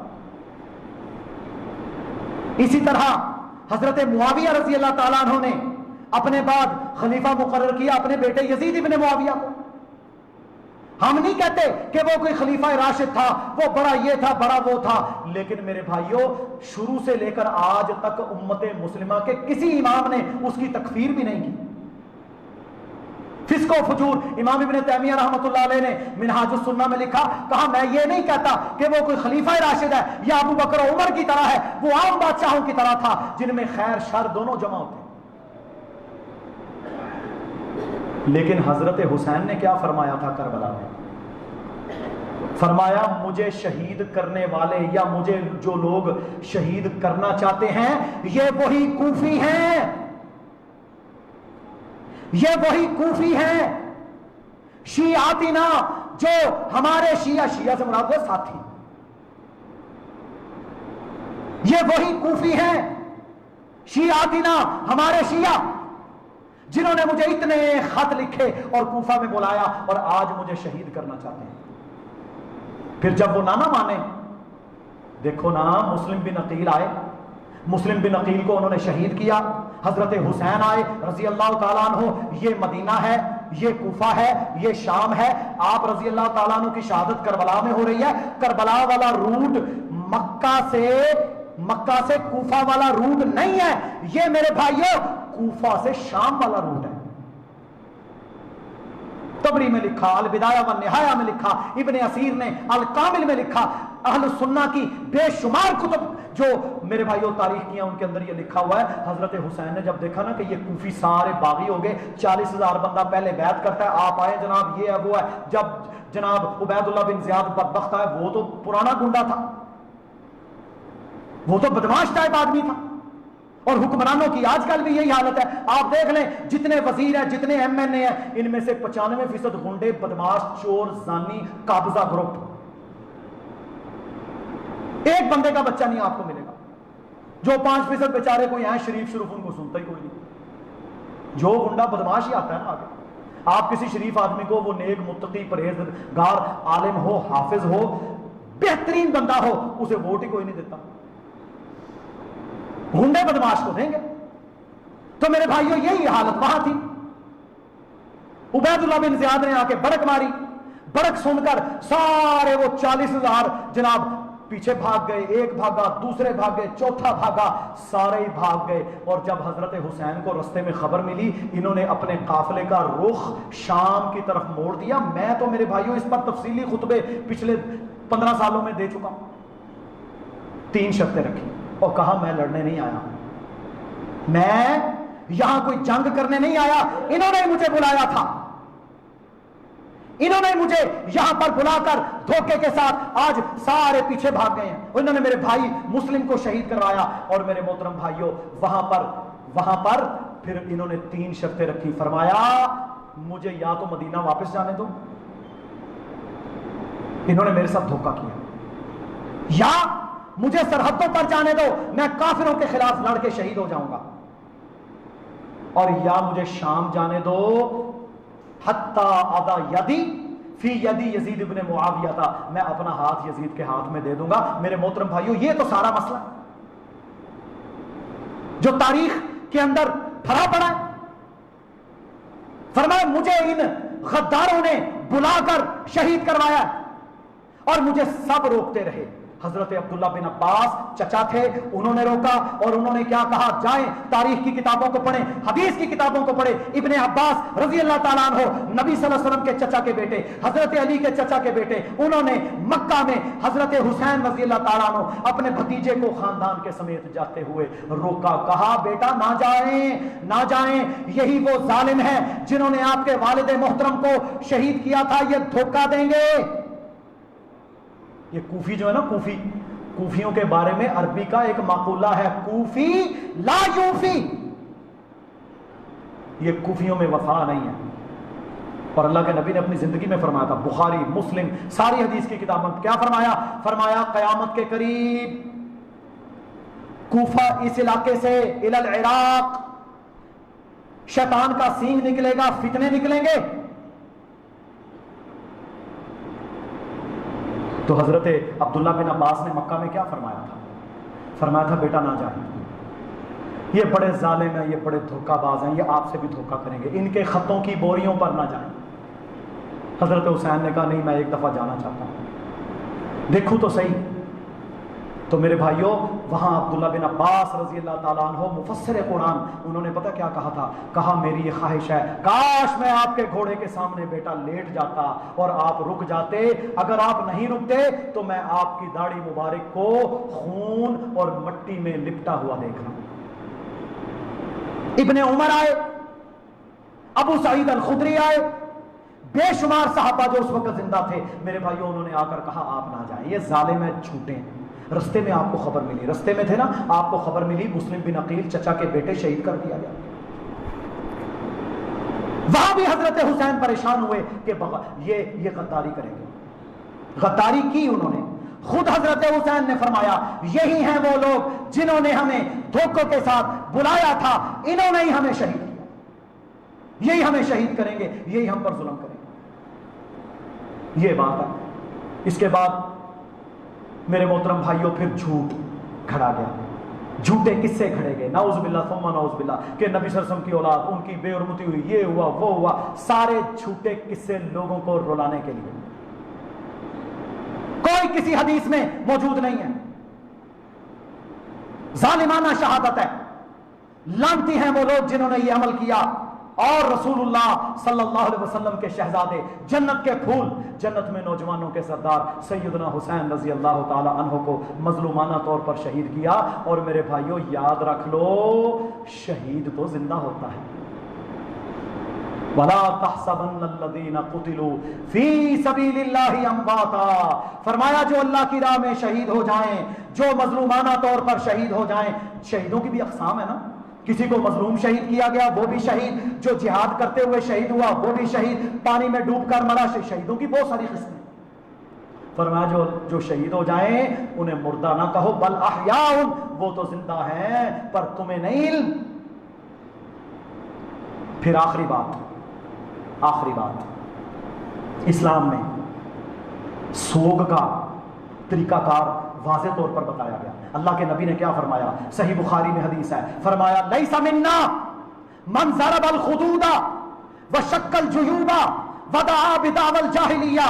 اسی طرح حضرت معاویہ رضی اللہ تعالیٰ عنہ نے اپنے بعد خلیفہ مقرر کیا اپنے بیٹے یزید ابن معاویہ کو۔ ہم نہیں کہتے کہ وہ کوئی خلیفہ راشد تھا، وہ بڑا یہ تھا، بڑا وہ تھا، لیکن میرے بھائیوں شروع سے لے کر آج تک امت مسلمہ کے کسی امام نے اس کی تکفیر بھی نہیں کی۔ فسق و فجور، امام ابن تیمیہ رحمۃ اللہ علیہ نے منہاج السنہ میں لکھا، کہا میں یہ نہیں کہتا کہ وہ کوئی خلیفہ راشد ہے یا ابو بکر و عمر کی طرح ہے، وہ عام بادشاہوں کی طرح تھا جن میں خیر شر دونوں جمع ہوتے ہیں۔ لیکن حضرت حسین نے کیا فرمایا تھا کربلا میں؟ فرمایا مجھے شہید کرنے والے یا مجھے جو لوگ شہید کرنا چاہتے ہیں یہ وہی کوفی ہیں، یہ وہی کوفی ہیں، شیعاتنا، جو ہمارے شیعہ سے مراد ہے ساتھی، یہ وہی کوفی ہیں، شیعاتنا، ہمارے شیعہ، جنہوں نے مجھے اتنے خط لکھے اور کوفہ میں بلایا اور آج مجھے شہید کرنا چاہتے ہیں۔ پھر جب وہ نہ مانے، دیکھو نا، مسلم بن عقیل آئے، مسلم بن عقیل کو انہوں نے شہید کیا، حضرت حسین آئے رضی اللہ تعالیٰ عنہ. یہ مدینہ ہے، یہ کوفہ ہے، یہ شام ہے. آپ رضی اللہ تعالیٰ عنہ کی شہادت کربلا میں ہو رہی ہے. کربلا والا روٹ مکہ سے کوفہ والا روٹ نہیں ہے، یہ میرے بھائیوں کوفہ سے شام والا روٹ ہے. تبری میں لکھا، البدایہ والنہایہ میں لکھا، ابن اسیر نے الکامل میں لکھا، اہل سنہ کی بے شمار کتب جو میرے بھائیوں تاریخ کی ہیں ان کے اندر یہ لکھا ہوا ہے. حضرت حسین نے جب دیکھا نا کہ یہ کوفی سارے باغی ہو گئے، 40,000 بندہ پہلے بیعت کرتا ہے، آپ آئے جناب یہ ہے وہ ہے. جب جناب عبید اللہ بن زیاد بدبخت ہے، وہ تو پرانا گنڈا تھا، وہ تو بدماش ٹائپ آدمی تھا. اور حکمرانوں کی آج کل بھی یہی حالت ہے. آپ دیکھ لیں جتنے وزیر ہیں، جتنے ایم این اے ہیں، ان میں سے 95% گنڈے، بدماش، چور، زانی، قابضہ گروپ. ایک بندے کا بچہ نہیں آپ کو ملے گا. جو 5% بیچارے کوئی ہیں شریف شروف، ان کو سنتا ہی کوئی نہیں. جو گنڈا بدماش ہی آتا ہے نا آگے. آپ کسی شریف آدمی کو، وہ نیک متقی پرہیزگار عالم ہو، حافظ ہو، بہترین بندہ ہو، اسے ووٹ ہی کوئی نہیں دیتا. گنڈے بدماش کو دیں گے. تو میرے بھائیوں یہی حالت وہاں تھی. عبید اللہ بن زیاد نے آ کے بڑک ماری. بڑک سن کر سارے وہ 40,000 جناب پیچھے بھاگ گئے. ایک بھاگا، دوسرے بھاگے، چوتھا بھاگا، سارے ہی بھاگ گئے. اور جب حضرت حسین کو رستے میں خبر ملی، انہوں نے اپنے قافلے کا رخ شام کی طرف موڑ دیا. میں تو میرے بھائیوں اس پر تفصیلی خطبے پچھلے 15 سالوں میں دے چکا ہوں. 3 شرطیں رکھی اور کہا میں لڑنے نہیں آیا، میں یہاں کوئی جنگ کرنے نہیں آیا. انہوں نے مجھے بلایا تھا، انہوں نے مجھے یہاں پر بلا کر دھوکے کے ساتھ آج سارے پیچھے بھاگ گئے ہیں. انہوں نے میرے بھائی مسلم کو شہید کروایا. اور میرے محترم بھائیوں وہاں پر پھر انہوں نے 3 شرطیں رکھی. فرمایا مجھے یا تو مدینہ واپس جانے دو، انہوں نے میرے ساتھ دھوکہ کیا، یا مجھے سرحدوں پر جانے دو، میں کافروں کے خلاف لڑ کے شہید ہو جاؤں گا، اور یا مجھے شام جانے دو. حتی اضع یدی فی یدی یزید ابن معاویہ تھا، میں اپنا ہاتھ یزید کے ہاتھ میں دے دوں گا. میرے محترم بھائیوں یہ تو سارا مسئلہ جو تاریخ کے اندر پھرا پڑا ہے. فرمایا مجھے ان غداروں نے بلا کر شہید کروایا اور مجھے سب روکتے رہے. حضرت عبداللہ بن عباس چچا تھے، انہوں نے روکا. اور انہوں نے کیا کہا؟ جائیں تاریخ کی کتابوں کو پڑھیں، حدیث کی کتابوں کو پڑھیں. ابن عباس رضی اللہ تعالیٰ عنہ نبی صلی اللہ علیہ وسلم کے چچا کے بیٹے، حضرت علی کے چچا کے بیٹے، انہوں نے مکہ میں حضرت حسین رضی اللہ تعالیٰ عنہ اپنے بھتیجے کو خاندان کے سمیت جاتے ہوئے روکا. کہا بیٹا نہ جائیں، نہ جائیں، یہی وہ ظالم ہیں جنہوں نے آپ کے والد محترم کو شہید کیا تھا، یہ دھوکہ دیں گے. یہ کوفی جو ہے نا، کوفیوں کے بارے میں عربی کا ایک مقولہ ہے، کوفی لا یوفی. یہ کوفیوں میں وفا نہیں ہے. اور اللہ کے نبی نے اپنی زندگی میں فرمایا تھا، بخاری مسلم ساری حدیث کی کتابوں میں کیا فرمایا؟ فرمایا قیامت کے قریب کوفہ اس علاقے سے الی العراق شیطان کا سینگ نکلے گا، فتنے نکلیں گے. تو حضرت عبداللہ بن عباس نے مکہ میں کیا فرمایا تھا؟ فرمایا تھا بیٹا نہ جائیں، یہ بڑے ظالم ہیں، یہ بڑے دھوکہ باز ہیں، یہ آپ سے بھی دھوکہ کریں گے، ان کے خطوں کی بوریوں پر نہ جائیں. حضرت حسین نے کہا نہیں میں ایک دفعہ جانا چاہتا ہوں، دیکھوں تو صحیح. تو میرے بھائیوں وہاں عبداللہ بن عباس رضی اللہ تعالیٰ عنہ مفسر قرآن، انہوں نے پتہ کیا کہا تھا؟ کہا میری یہ خواہش ہے کاش میں آپ کے گھوڑے کے سامنے بیٹا لیٹ جاتا اور آپ رک جاتے. اگر آپ نہیں رکتے تو میں آپ کی داڑھی مبارک کو خون اور مٹی میں لپٹا ہوا دیکھ رہا ہوں. ابن عمر آئے، ابو سعید الخدری آئے، بے شمار صحابہ جو اس وقت زندہ تھے. میرے بھائیوں انہوں نے آ کر کہا آپ نہ جائیں، یہ ظالم ہیں، جھوٹے ہیں. رستے میں آپ کو خبر ملی، رستے میں تھے نا، آپ کو خبر ملی مسلم بن عقیل چچا کے بیٹے شہید کر دیا گیا. وہاں بھی حضرت حسین پریشان ہوئے کہ یہ غداری کریں گے. غداری کی انہوں نے. خود حضرت حسین نے فرمایا یہی ہیں وہ لوگ جنہوں نے ہمیں دھوکوں کے ساتھ بلایا تھا، انہوں نے ہی ہمیں شہید کیا، یہی ہمیں شہید کریں گے، یہی ہم پر ظلم کریں گے. یہ بات ہے. اس کے بعد میرے محترم بھائیوں پھر جھوٹ کھڑا گیا. جھوٹے قصے کھڑے گئے، نعوذ باللہ ثم نعوذ باللہ، کہ نبی صلی اللہ علیہ وسلم کی اولاد ان کی بے حرمتی ہوئی، یہ ہوا وہ ہوا، سارے جھوٹے قصے لوگوں کو رلانے کے لیے، کوئی کسی حدیث میں موجود نہیں ہے۔ ظالمانہ شہادت ہے، لعنتی ہیں وہ لوگ جنہوں نے یہ عمل کیا۔ اور رسول اللہ صلی اللہ علیہ وسلم کے شہزادے، جنت کے پھول، جنت میں نوجوانوں کے سردار سیدنا حسین رضی اللہ تعالی عنہ کو مظلومانہ طور پر شہید کیا۔ اور میرے بھائیوں یاد رکھ لو، شہید تو زندہ ہوتا ہے۔ وَلَا تَحْسَبَنَّ الَّذِينَ قُتِلُوا فِي سَبِيلِ اللَّهِ أَمْوَاتًا، فرمایا جو اللہ کی راہ میں شہید ہو جائیں، جو مظلومانہ طور پر شہید ہو جائیں۔ شہیدوں کی بھی اقسام ہے نا، کسی کو مظلوم شہید کیا گیا وہ بھی شہید، جو جہاد کرتے ہوئے شہید ہوا وہ بھی شہید، پانی میں ڈوب کر مرا، شہیدوں کی بہت ساری قسمیں۔ فرمایا جو شہید ہو جائیں انہیں مردہ نہ کہو، بل احیاء، وہ تو زندہ ہیں پر تمہیں نہیں علم۔ پھر آخری بات، اسلام میں سوگ کا طریقہ کار واضح طور پر بتایا گیا۔ اللہ کے نبی نے کیا فرمایا؟ صحیح بخاری میں حدیث ہے، فرمایا لیس منا من ضرب الخدود وشق الجیوب ودعا بدعوى الجاہلیہ،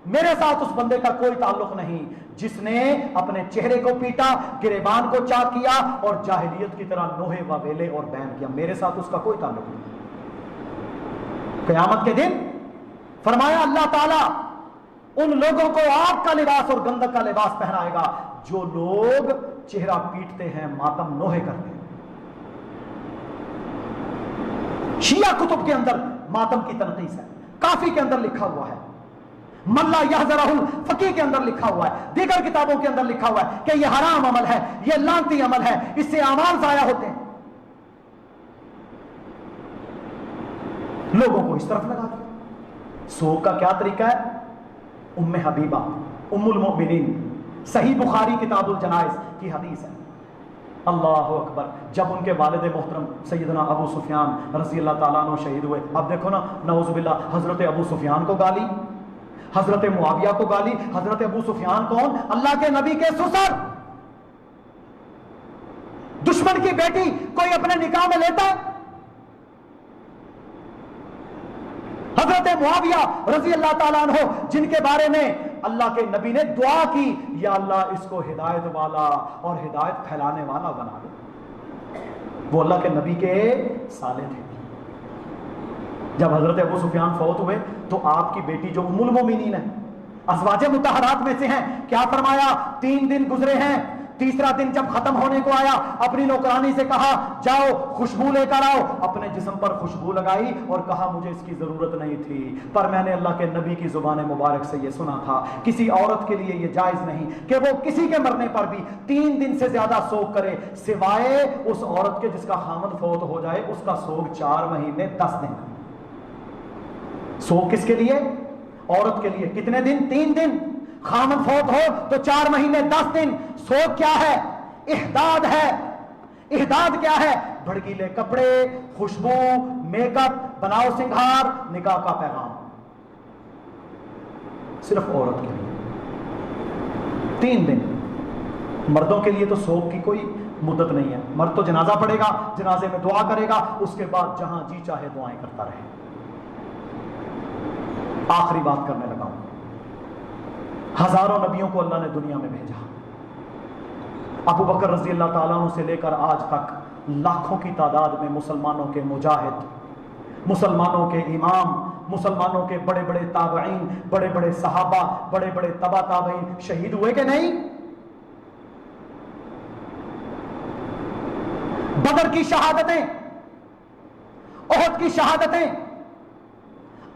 میرے ساتھ اس بندے کا کوئی تعلق نہیں جس نے اپنے چہرے کو پیٹا، گریبان کو چاک کیا اور جاہلیت کی طرح نوحے و ویلے اور بین کیا، میرے ساتھ اس کا کوئی تعلق نہیں۔ قیامت کے دن فرمایا اللہ تعالیٰ ان لوگوں کو آگ کا لباس اور گندک کا لباس پہنائے گا جو لوگ چہرہ پیٹتے ہیں، ماتم نوحے کرتے ہیں۔ شیعہ کتب کے اندر ماتم کی تنقیص ہے، کافی کے اندر لکھا ہوا ہے، ملا یحذرہ الفقیہ کے اندر لکھا ہوا ہے، دیگر کتابوں کے اندر لکھا ہوا ہے کہ یہ حرام عمل ہے، یہ لعنتی عمل ہے، اس سے اعمال ضائع ہوتے ہیں۔ لوگوں کو اس طرف لگا دیا۔ سو کا کیا طریقہ ہے؟ ام حبیبہ ام المؤمنین، صحیح بخاری کتاب الجنائز کی حدیث ہے، اللہ اکبر، جب ان کے والد محترم سیدنا ابو سفیان رضی اللہ تعالیٰ عنہ شہید ہوئے، اب دیکھو نا، نعوذ باللہ، حضرت ابو سفیان کو گالی، حضرت معاویہ کو گالی۔ حضرت ابو سفیان کون؟ اللہ کے نبی کے سسر، دشمن کی بیٹی کوئی اپنے نکاح میں لیتا ہے؟ حضرت معاویہ رضی اللہ تعالیٰ عنہ جن کے بارے میں اللہ کے نبی نے دعا کی، یا اللہ اس کو ہدایت والا اور ہدایت پھیلانے والا بنا دے، وہ اللہ کے نبی کے سالے تھے۔ جب حضرت ابو سفیان فوت ہوئے تو آپ کی بیٹی جو ام المومنین ہے، ازواج مطہرات میں سے ہیں، کیا فرمایا؟ 3 دن گزرے ہیں، تیسرا دن جب ختم ہونے کو آیا، اپنی نوکرانی سے کہا جاؤ خوشبو لے کر آؤ، اپنے جسم پر خوشبو لگائی اور کہا مجھے اس کی ضرورت نہیں تھی، پر میں نے اللہ کے نبی کی زبان مبارک سے یہ سنا تھا، کسی عورت کے لیے یہ جائز نہیں کہ وہ کسی کے مرنے پر بھی 3 دن سے زیادہ سوگ کرے، سوائے اس عورت کے جس کا خامد فوت ہو جائے، اس کا سوگ 4 مہینے 10 دن۔ سوگ کس کے لیے؟ عورت کے لیے۔ کتنے دن؟ 3 دن۔ خامد فوت ہو تو 4 مہینے 10 دن۔ سوگ کیا ہے؟ احداد ہے۔ احداد کیا ہے؟ بھڑکیلے کپڑے، خوشبو، میک اپ، بناؤ سنگھار، نکاح کا پیغام، صرف عورت کے لیے 3 دن۔ مردوں کے لیے تو سوگ کی کوئی مدت نہیں ہے، مرد تو جنازہ پڑھے گا، جنازے میں دعا کرے گا، اس کے بعد جہاں جی چاہے دعائیں کرتا رہے۔ آخری بات کرنے لگا ہوں، ہزاروں نبیوں کو اللہ نے دنیا میں بھیجا، ابو بکر رضی اللہ تعالیٰ عنہ سے لے کر آج تک لاکھوں کی تعداد میں مسلمانوں کے مجاہد، مسلمانوں کے امام، مسلمانوں کے بڑے بڑے تابعین، بڑے بڑے صحابہ، بڑے بڑے تبع تابعین شہید ہوئے کہ نہیں؟ بدر کی شہادتیں، احد کی شہادتیں،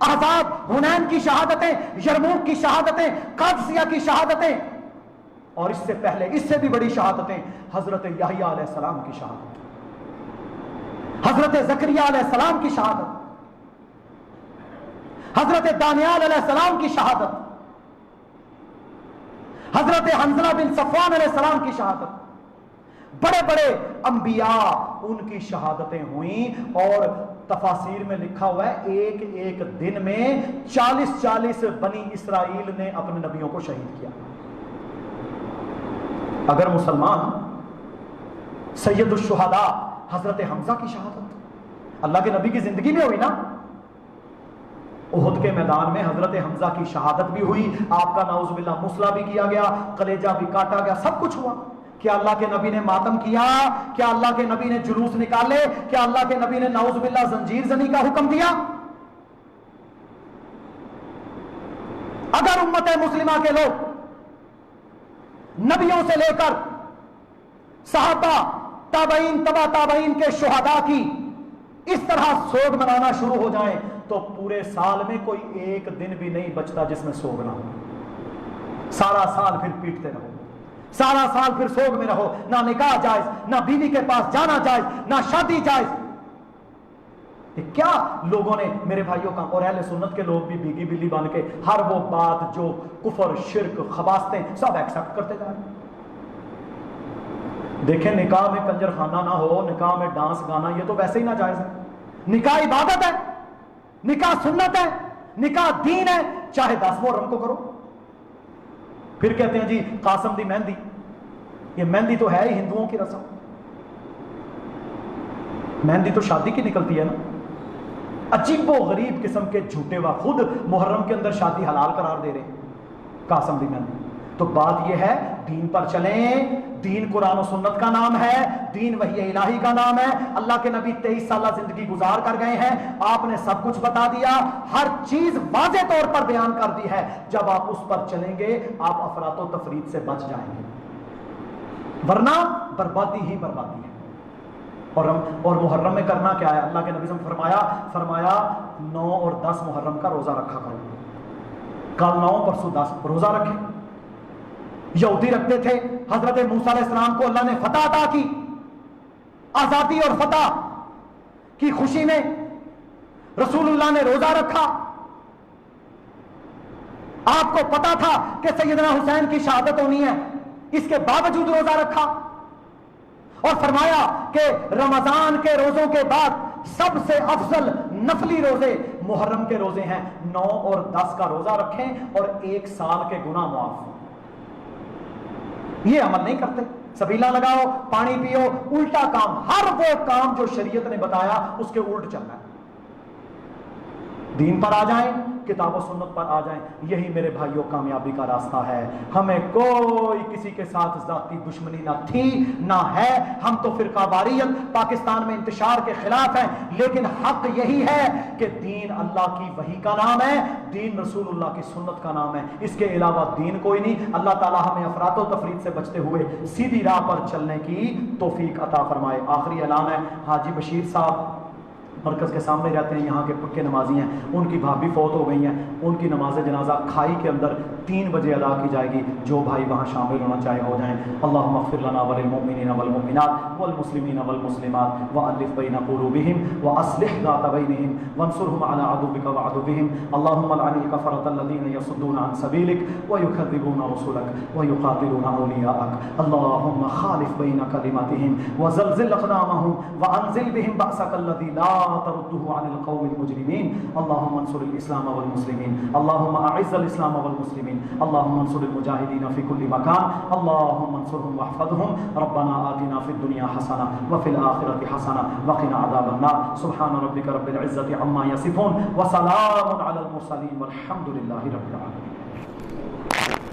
احزاب حنین کی شہادتیں، یرموک کی شہادتیں، قادسیہ کی شہادتیں، اور اس سے پہلے اس سے بھی بڑی شہادتیں، حضرت یحییٰ علیہ السلام کی شہادت، حضرت زکریا علیہ السلام کی شہادت، حضرت دانیال علیہ السلام کی شہادت، حضرت حنظلہ بن صفوان علیہ السلام کی شہادت، بڑے بڑے انبیاء ان کی شہادتیں ہوئیں، اور تفاسیر میں لکھا ہوا ہے ایک ایک دن میں 40 بنی اسرائیل نے اپنے نبیوں کو شہید کیا۔ اگر مسلمان سید الشہداء حضرت حمزہ کی شہادت اللہ کے نبی کی زندگی میں ہوئی نا. احد کے میدان میں حضرت حمزہ کی شہادت بھی ہوئی, آپ کا نعوذ باللہ مسئلہ بھی کیا گیا, کلیجہ بھی کاٹا گیا, سب کچھ ہوا. کیا اللہ کے نبی نے ماتم کیا؟ کیا اللہ کے نبی نے جلوس نکالے؟ کیا اللہ کے نبی نے نعوذ باللہ زنجیر زنی کا حکم دیا؟ اگر امت مسلمہ کے لوگ نبیوں سے لے کر صحابہ تابعین تبع تابعین کے شہداء کی اس طرح سوگ منانا شروع ہو جائیں تو پورے سال میں کوئی ایک دن بھی نہیں بچتا جس میں سوگ نہ ہو. سارا سال پھر پیٹتے رہو, سارا سال پھر سوگ میں رہو. نہ نکاح جائز, نہ بیوی کے پاس جانا جائز, نہ شادی جائز. یہ کیا لوگوں نے میرے بھائیوں کا, اور اہل سنت کے لوگ بھی بیگی بلی بن کے ہر وہ بات جو کفر شرک خباستیں سب ایکسپٹ کرتے جا رہے ہیں. دیکھیں نکاح میں کنجر خانہ نہ ہو, نکاح میں ڈانس گانا یہ تو ویسے ہی ناجائز ہے. نکاح عبادت ہے, نکاح سنت ہے, نکاح دین ہے, چاہے 10 محرم کو کرو. پھر کہتے ہیں جی قاسم دی مہندی, یہ مہندی تو ہے ہی ہندوؤں کی رسم. مہندی تو شادی کی نکلتی ہے نا. عجیب و غریب قسم کے جھوٹے وا خود محرم کے اندر شادی حلال قرار دے رہے ہیں, قاسم دی مہندی. تو بات یہ ہے دین پر چلیں. دین قرآن و سنت کا نام ہے, دین وحی الہی کا نام ہے. اللہ کے نبی 23 سالہ زندگی گزار کر گئے ہیں, آپ نے سب کچھ بتا دیا, ہر چیز واضح طور پر بیان کر دی ہے. جب آپ اس پر چلیں گے آپ افراط و تفرید سے بچ جائیں گے, ورنہ بربادی ہی بربادی ہے. اور محرم میں کرنا کیا ہے؟ اللہ کے نبی سے فرمایا 9 اور 10 محرم کا روزہ رکھا کرو. کل 9 پرسوں 10 روزہ رکھیں. یہودی رکھتے تھے, حضرت موسیٰ علیہ السلام کو اللہ نے فتح عطا کی, آزادی اور فتح کی خوشی میں رسول اللہ نے روزہ رکھا. آپ کو پتا تھا کہ سیدنا حسین کی شہادت ہونی ہے, اس کے باوجود روزہ رکھا. اور فرمایا کہ رمضان کے روزوں کے بعد سب سے افضل نفلی روزے محرم کے روزے ہیں. 9 اور 10 کا روزہ رکھیں اور 1 سال کے گناہ معاف. یہ عمل نہیں کرتے. سبیلا لگاؤ, پانی پیو, الٹا کام, ہر وہ کام جو شریعت نے بتایا اس کے الٹ چلنا ہے. دین پر آ جائیں, کتاب و سنت پر آ جائیں. یہی میرے بھائیوں کامیابی کا راستہ ہے. ہمیں کوئی کسی کے ساتھ ذاتی دشمنی نہ تھی نہ ہے. ہم تو فرقہ واریت پاکستان میں انتشار کے خلاف ہیں, لیکن حق یہی ہے کہ دین اللہ کی وحی کا نام ہے, دین رسول اللہ کی سنت کا نام ہے. اس کے علاوہ دین کوئی نہیں. اللہ تعالی ہمیں افراط و تفرید سے بچتے ہوئے سیدھی راہ پر چلنے کی توفیق عطا فرمائے. آخری اعلان ہے, حاجی بشیر صاحب مرکز کے سامنے رہتے ہیں, یہاں کے پکے نمازی ہیں, ان کی بھابھی فوت ہو گئی ہیں. ان کی نماز جنازہ کھائی کے اندر 3 بجے ادا کی جائے گی. جو بھائی وہاں شامل ہونا چاہے ہو جائیں. اللہم اغفر لنا وللمؤمنین والمؤمنات والمسلمین والمسلمات والف بین قلوبہم واصلح ذات بینہم وانصرہم علی عدوک وعدوہم. اللہم لعن الکفرۃ الذین یصدون عن سبیلک ویکذبون رسلک ویقاتلون اولیاءک. اللہم خالف بین کلمتہم وزلزل اقدامہم وانزل بہم بأسک الذی لا ترده عن القوم المجرمين. اللهم انصر الاسلام والمسلمين. اللهم اعز الاسلام والمسلمين. اللهم انصر المجاهدين في كل مكان. اللهم انصرهم واحفظهم. ربنا آتنا في الدنيا حسنة وفي الآخرة حسنة وقنا عذاب النار. سبحان ربك رب العزة عما يصفون وسلام على المرسلين والحمد لله رب العالمين.